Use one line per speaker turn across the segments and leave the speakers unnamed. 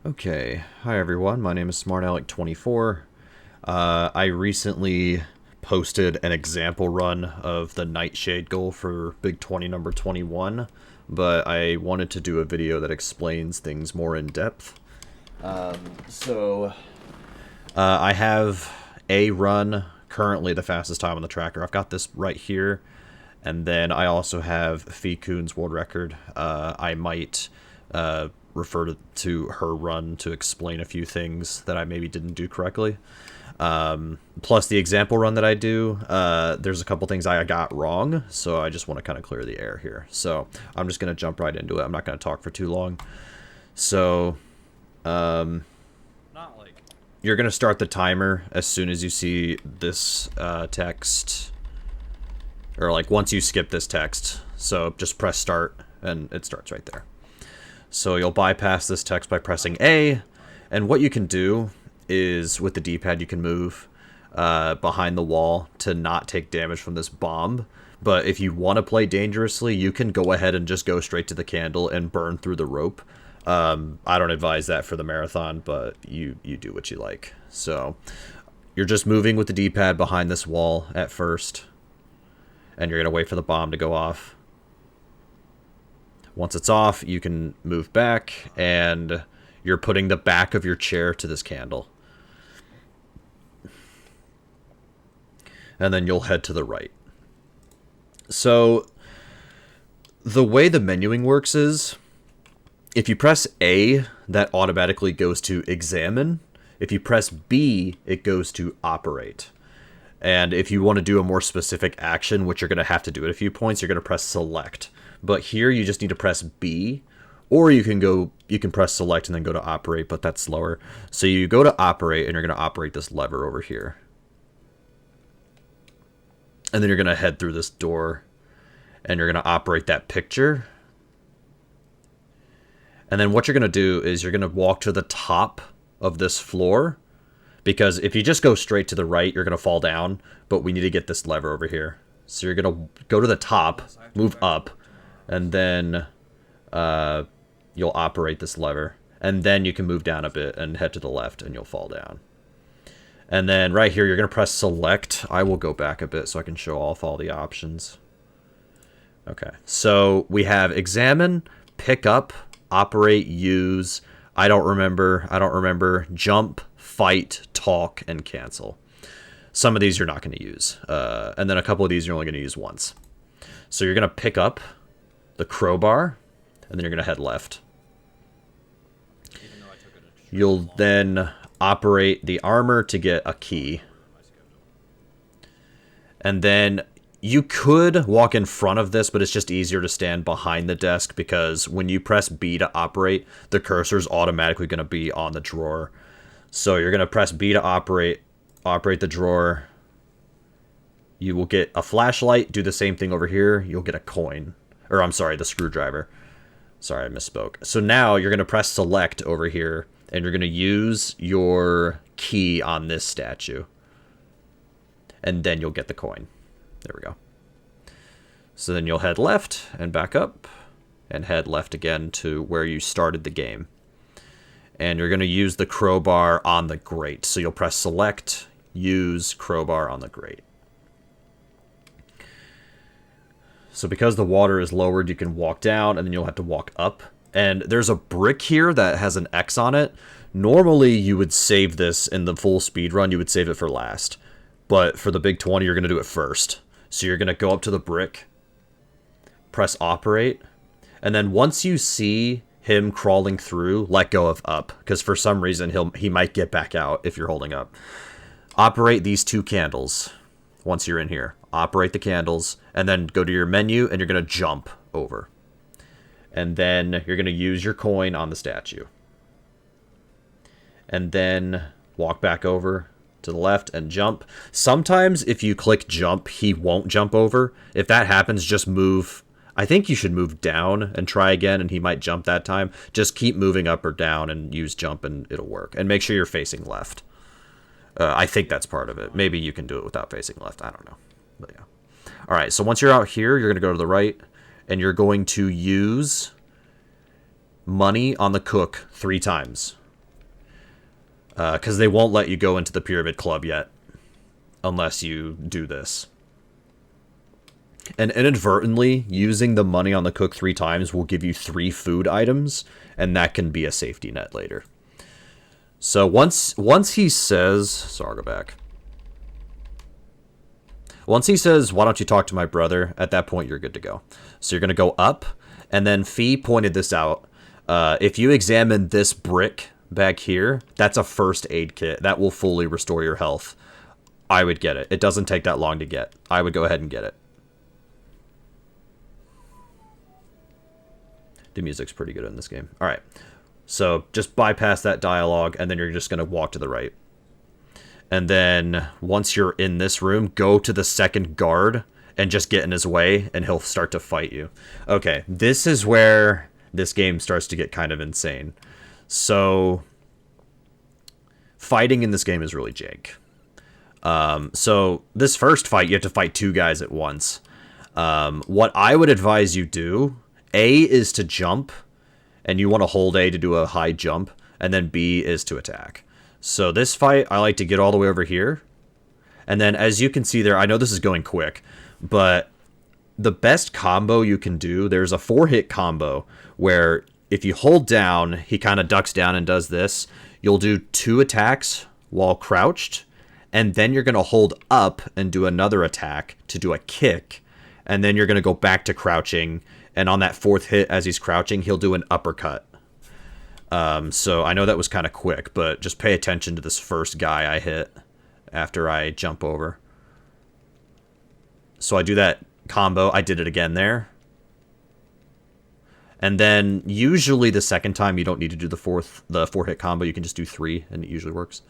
Okay, hi everyone. My name is SmartAlec24. I recently posted an example run of the Nightshade goal for Big 20 number 21, but I wanted to do a video that explains things more in depth. So I have a run currently the fastest time on the tracker. I've got this right here, and then I also have Fee Koon's world record. I might refer to her run to explain a few things that I maybe didn't do correctly. Plus the example run that I do, there's a couple things I got wrong, so I just want to kind of clear the air here. So I'm just going to jump right into it. I'm not going to talk for too long. So you're going to start the timer as soon as you see this text, or like once you skip this text. So just press start and it starts right there. So you'll bypass this text by pressing A, and what you can do is with the D-pad you can move behind the wall to not take damage from this bomb. But if you want to play dangerously, you can go ahead and just go straight to the candle and burn through the rope. I don't advise that for the marathon, but you do what you like. So you're just moving with the D-pad behind this wall at first, and you're going to wait for the bomb to go off. Once it's off, you can move back, and you're putting the back of your chair to this candle. And then you'll head to the right. So the way the menuing works is, if you press A, that automatically goes to examine. If you press B, it goes to operate. And if you want to do a more specific action, which you're going to have to do at a few points, you're going to press select. But here you just need to press B, or you can press select and then go to operate, but that's slower. So you go to operate, and you're going to operate this lever over here. And then you're going to head through this door, and you're going to operate that picture. And then what you're going to do is you're going to walk to the top of this floor, because if you just go straight to the right, you're going to fall down, but we need to get this lever over here. So you're going to go to the top, move up, and then you'll operate this lever. And then you can move down a bit and head to the left, and you'll fall down. And then right here, you're going to press select. I will go back a bit so I can show off all the options. Okay, so we have examine, pick up, operate, use, I don't remember, jump, fight, talk, and cancel. Some of these you're not going to use. And then a couple of these you're only going to use once. So you're going to pick up the crowbar, and then you're going to head left. You'll then operate the armor to get a key. And then you could walk in front of this, but it's just easier to stand behind the desk, because when you press B to operate, the cursor's automatically going to be on the drawer. So you're going to press B to operate the drawer. You will get a flashlight. Do the same thing over here. You'll get a coin. Or I'm sorry, the screwdriver. Sorry, I misspoke. So now you're going to press select over here, and you're going to use your key on this statue. And then you'll get the coin. There we go. So then you'll head left and back up, and head left again to where you started the game. And you're going to use the crowbar on the grate. So you'll press select, use crowbar on the grate. So because the water is lowered, you can walk down, and then you'll have to walk up. And there's a brick here that has an X on it. Normally, you would save this in the full speed run. You would save it for last. But for the Big 20, you're going to do it first. So you're going to go up to the brick, press operate, and then once you see him crawling through, let go of up, because for some reason he might get back out if you're holding up. Operate these two candles once you're in here. Operate the candles, and then go to your menu, and you're going to jump over. And then you're going to use your coin on the statue. And then walk back over to the left and jump. Sometimes if you click jump, he won't jump over. If that happens, just move. I think you should move down and try again, and he might jump that time. Just keep moving up or down and use jump, and it'll work. And make sure you're facing left. I think that's part of it. Maybe you can do it without facing left. I don't know. But yeah. All right, so once you're out here, you're going to go to the right, and you're going to use money on the cook 3 times. Because they won't let you go into the Pyramid Club yet. Unless you do this. And inadvertently, using the money on the cook 3 times will give you 3 food items. And that can be a safety net later. So once he says... Sorry, I'll go back. Once he says, why don't you talk to my brother? At that point, you're good to go. So you're going to go up. And then Fee pointed this out. If you examine this brick back here, that's a first aid kit. That will fully restore your health. I would get it. It doesn't take that long to get. I would go ahead and get it. The music's pretty good in this game. All right. So just bypass that dialogue, and then you're just going to walk to the right. And then once you're in this room, go to the second guard and just get in his way, and he'll start to fight you. Okay, this is where this game starts to get kind of insane. So fighting in this game is really jank. So this first fight, you have to fight 2 guys at once. What I would advise you do, A is to jump, and you want to hold A to do a high jump, and then B is to attack. So this fight, I like to get all the way over here. And then as you can see there, I know this is going quick, but the best combo you can do, there's a 4-hit combo where if you hold down, he kind of ducks down and does this. You'll do 2 attacks while crouched, and then you're going to hold up and do another attack to do a kick, and then you're going to go back to crouching, and on that 4th hit as he's crouching, he'll do an uppercut. So I know that was kind of quick, but just pay attention to this first guy I hit after I jump over. So I do that combo. I did it again there. And then usually the second time you don't need to do the 4-hit combo. You can just do 3 and it usually works.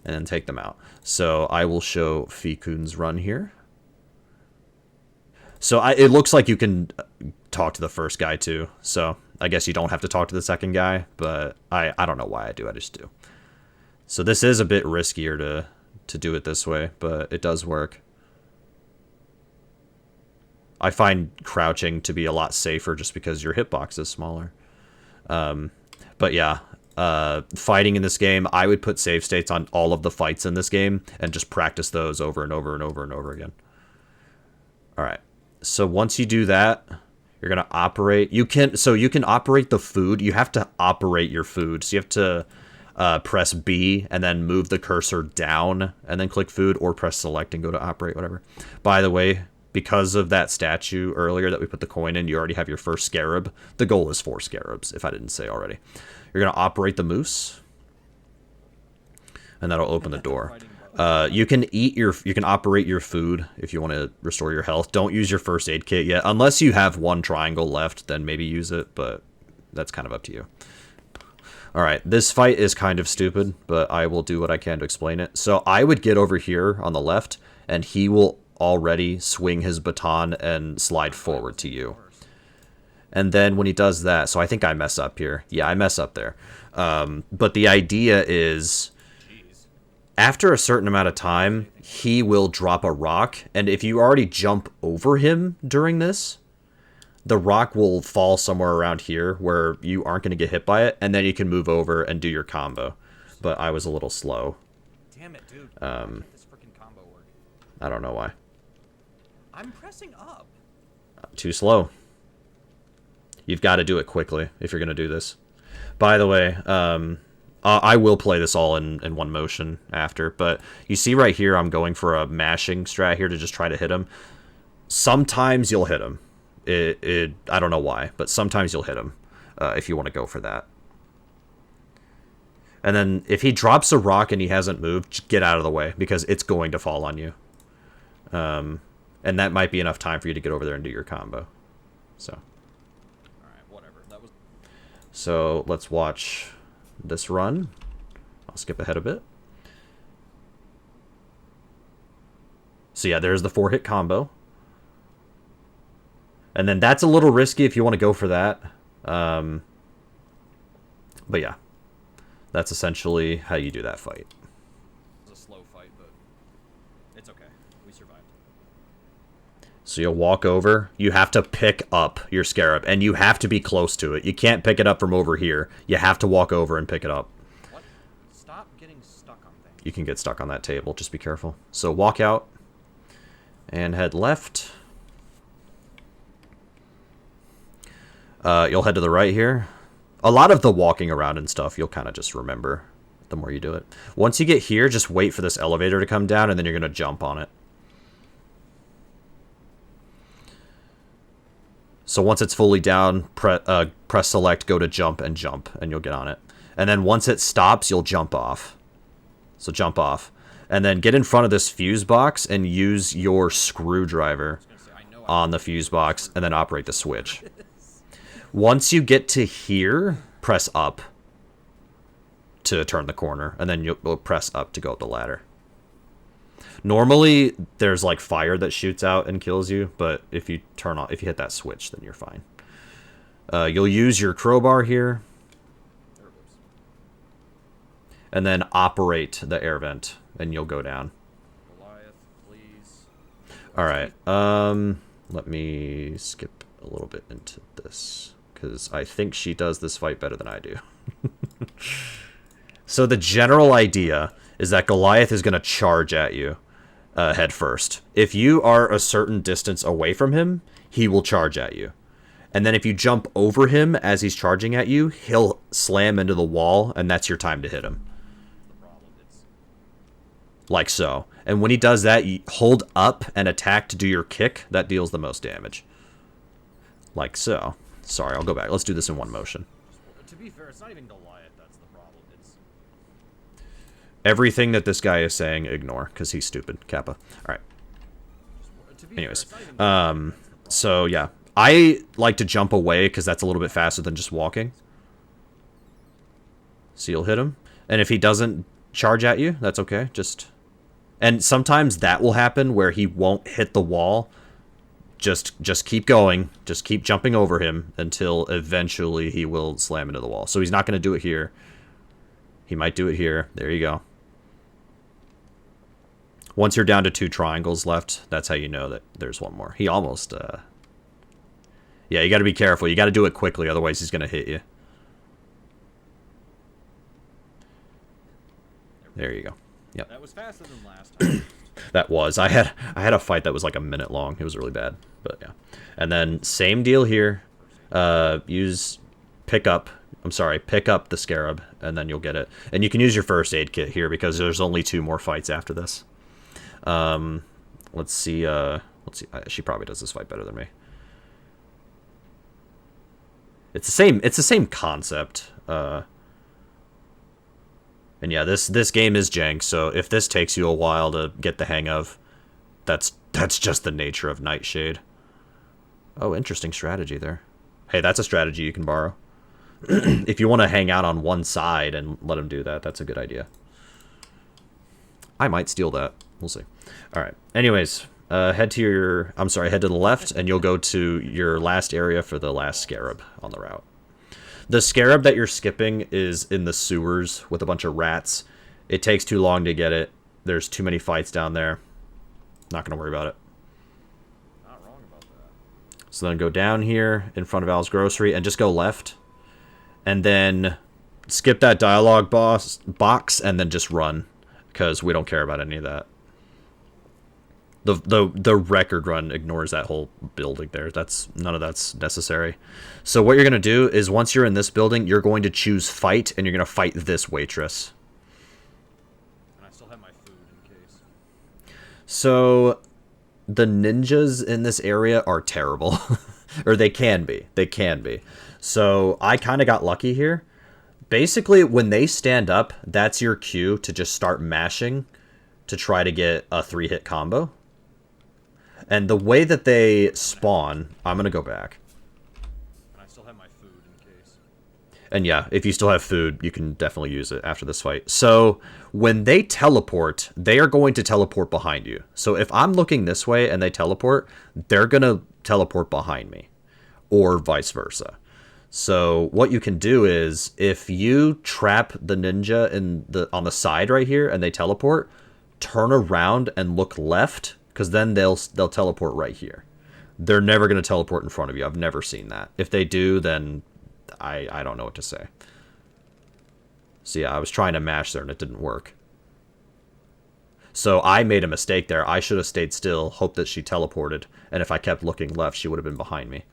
And then take them out. So I will show Fikun's run here. So it looks like you can talk to the first guy too. So I guess you don't have to talk to the second guy, but I don't know why I do. I just do. So this is a bit riskier to do it this way, but it does work. I find crouching to be a lot safer just because your hitbox is smaller. But yeah, fighting in this game, I would put save states on all of the fights in this game and just practice those over and over and over and over again. All right. So once you do that, you're going to operate. You can operate the food. You have to operate your food. So you have to press B and then move the cursor down and then click food, or press select and go to operate, whatever. By the way, because of that statue earlier that we put the coin in, you already have your first scarab. The goal is 4 scarabs, if I didn't say already. You're going to operate the moose, and that'll open the door. You can operate your food if you want to restore your health. Don't use your first aid kit yet. Unless you have 1 triangle left, then maybe use it, but that's kind of up to you. Alright, this fight is kind of stupid, but I will do what I can to explain it. So I would get over here on the left, and he will already swing his baton and slide forward to you. And then when he does that, so I think I mess up here. Yeah, I mess up there. But the idea is, after a certain amount of time, he will drop a rock, and if you already jump over him during this, the rock will fall somewhere around here where you aren't going to get hit by it, and then you can move over and do your combo. But I was a little slow.
Damn it, dude. This freaking combo work.
I don't know why.
I'm pressing up.
Too slow. You've got to do it quickly if you're going to do this. By the way, I will play this all in one motion after, but you see right here I'm going for a mashing strat here to just try to hit him. Sometimes you'll hit him. I don't know why, but sometimes you'll hit him if you want to go for that. And then if he drops a rock and he hasn't moved, just get out of the way because it's going to fall on you. And that might be enough time for you to get over there and do your combo. So.
Alright, whatever. That was...
So let's watch this run. I'll skip ahead a bit. So yeah, there's the 4-hit combo. And then that's a little risky if you want to go for that. But yeah, that's essentially how you do that fight.
It was a slow fight, but it's okay. We survived.
So you'll walk over. You have to pick up your scarab, and you have to be close to it. You can't pick it up from over here. You have to walk over and pick it up.
What?
you can get stuck on that table. Just be careful. So walk out and head left. You'll head to the right here. A lot of the walking around and stuff you'll kind of just remember the more you do it. Once you get here, just wait for this elevator to come down, and then you're going to jump on it. So once it's fully down, press select, go to jump, and you'll get on it. And then once it stops, you'll jump off. So jump off. And then get in front of this fuse box and use your screwdriver on the fuse box, and then operate the switch. Once you get to here, press up to turn the corner, and then you'll press up to go up the ladder. Normally, there's like fire that shoots out and kills you, but if you hit that switch, then you're fine. You'll use your crowbar here, and then operate the air vent, and you'll go down.
Goliath, please.
All right. Let me skip a little bit into this, because I think she does this fight better than I do. So the general idea is that Goliath is going to charge at you head first. If you are a certain distance away from him, he will charge at you. And then if you jump over him as he's charging at you, he'll slam into the wall, and that's your time to hit him. Like so. And when he does that, you hold up and attack to do your kick. That deals the most damage. Like so. Sorry, I'll go back. Let's do this in one motion.
To be fair, it's not even Goliath that's the problem. It's
everything that this guy is saying, ignore, because he's stupid. Kappa. Alright. Anyways. So, yeah. I like to jump away, because that's a little bit faster than just walking. So you'll hit him. And if he doesn't charge at you, that's okay. And sometimes that will happen where he won't hit the wall. Just keep going. Just keep jumping over him until eventually he will slam into the wall. So he's not going to do it here. He might do it here. There you go. Once you're down to 2 triangles left, that's how you know that there's one more. He almost... Yeah, you got to be careful. You got to do it quickly, otherwise he's going to hit you. There you go. Yep.
That was faster than last time.
That was. I had a fight that was like a minute long. It was really bad. But yeah. And then same deal here. Pick up the scarab, and then you'll get it. And you can use your first aid kit here because there's only 2 more fights after this. Let's see. She probably does this fight better than me. It's the same concept. And yeah, this game is jank, so if this takes you a while to get the hang of, that's just the nature of Nightshade. Oh, interesting strategy there. Hey, that's a strategy you can borrow. If you want to hang out on one side and let him do that, that's a good idea. I might steal that. We'll see. All right. Anyways, head to the left, and you'll go to your last area for the last scarab on the route. The scarab that you're skipping is in the sewers with a bunch of rats. It takes too long to get it. There's too many fights down there. Not going to worry about it.
Not wrong about that.
So then go down here in front of Al's Grocery and just go left. And then skip that dialogue box and then just run, because we don't care about any of that. The record run ignores that whole building there. None of that's necessary. So what you're going to do is once you're in this building, you're going to choose fight, and you're going to fight this waitress.
And I still have my food in case.
So the ninjas in this area are terrible. Or they can be. They can be. So I kind of got lucky here. Basically, when they stand up, that's your cue to just start mashing to try to get a 3-hit combo. And the way that they spawn, I'm going to go back.
And I still have my food in case.
And yeah, if you still have food, you can definitely use it after this fight. So when they teleport, they are going to teleport behind you. So if I'm looking this way and they teleport, they're going to teleport behind me. Or vice versa. So what you can do is, if you trap the ninja on the side right here and they teleport, turn around and look left, because then they'll teleport right here. They're never going to teleport in front of you. I've never seen that. If they do, then I don't know what to say. So yeah, I was trying to mash there and it didn't work. So I made a mistake there. I should have stayed still, hoped that she teleported, and if I kept looking left, she would have been behind me.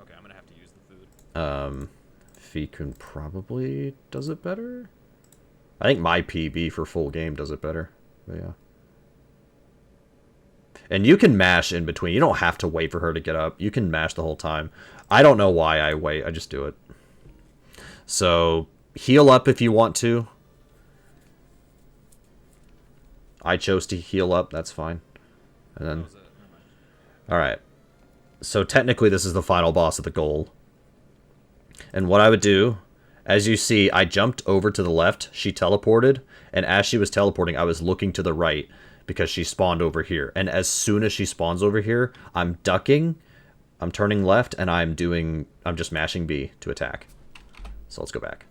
Okay, I'm gonna have to use the food.
Fikun probably does it better. I think my PB for full game does it better. But yeah. And you can mash in between. You don't have to wait for her to get up. You can mash the whole time. I don't know why I wait. I just do it. So, heal up if you want to. I chose to heal up. That's fine. And then... Alright. So, technically, this is the final boss of the goal. And what I would do... As you see, I jumped over to the left. She teleported. And as she was teleporting, I was looking to the right. Because she spawned over here. And as soon as she spawns over here, I'm ducking, I'm turning left, and I'm just mashing B to attack. So let's go back.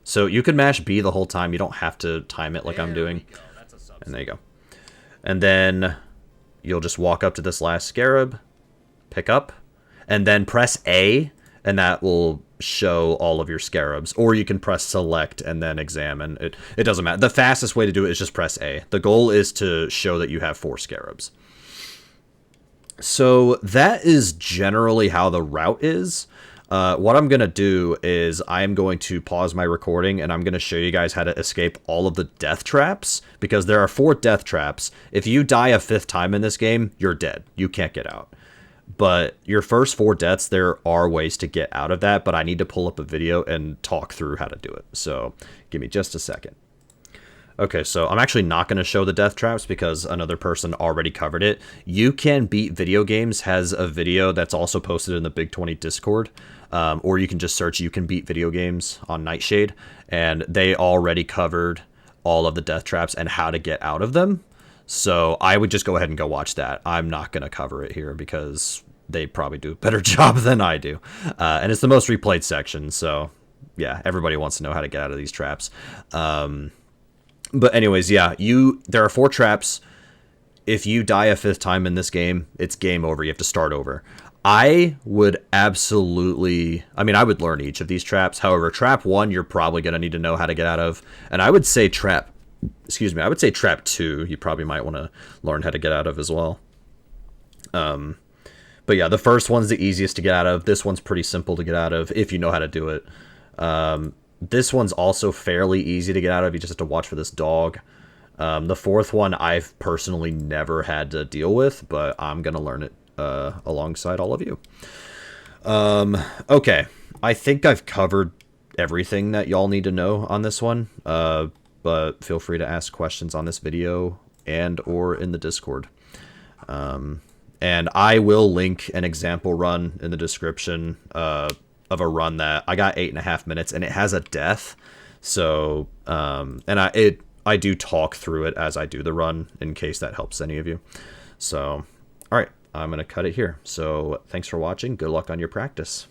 So you can mash B the whole time. You don't have to time it like I'm doing. And there you go. And then you'll just walk up to this last scarab, pick up, and then press A, and that will show all of your scarabs. Or you can press select and then examine. It doesn't matter. The fastest way to do it is just press A. The goal is to show that you have 4 scarabs. So that is generally how the route is. What I'm going to do is I'm going to pause my recording and I'm going to show you guys how to escape all of the death traps, because there are 4 death traps. If you die a 5th time in this game, you're dead. You can't get out. But your first 4 deaths, there are ways to get out of that, but I need to pull up a video and talk through how to do it. So give me just a second. Okay, so I'm actually not going to show the death traps because another person already covered it. You Can Beat Video Games has a video that's also posted in the Big20 Discord. Or you can just search You Can Beat Video Games on Nightshade. And they already covered all of the death traps and how to get out of them. So I would just go ahead and go watch that. I'm not going to cover it here because they probably do a better job than I do. And it's the most replayed section. So yeah, everybody wants to know how to get out of these traps. But anyways, yeah, there are 4 traps. If you die a 5th time in this game, it's game over. You have to start over. I would absolutely... I mean, I would learn each of these traps. However, trap 1, you're probably going to need to know how to get out of. And I would say trap 2, you probably might want to learn how to get out of as well. But yeah, the first one's the easiest to get out of. This one's pretty simple to get out of if you know how to do it. This one's also fairly easy to get out of. You just have to watch for this dog. The 4th one I've personally never had to deal with, but I'm going to learn it alongside all of you. Okay, I think I've covered everything that y'all need to know on this one. But feel free to ask questions on this video and or in the Discord. And I will link an example run in the description of a run that I got 8.5 minutes, and it has a death. So, and I do talk through it as I do the run in case that helps any of you. So, all right, I'm going to cut it here. So thanks for watching. Good luck on your practice.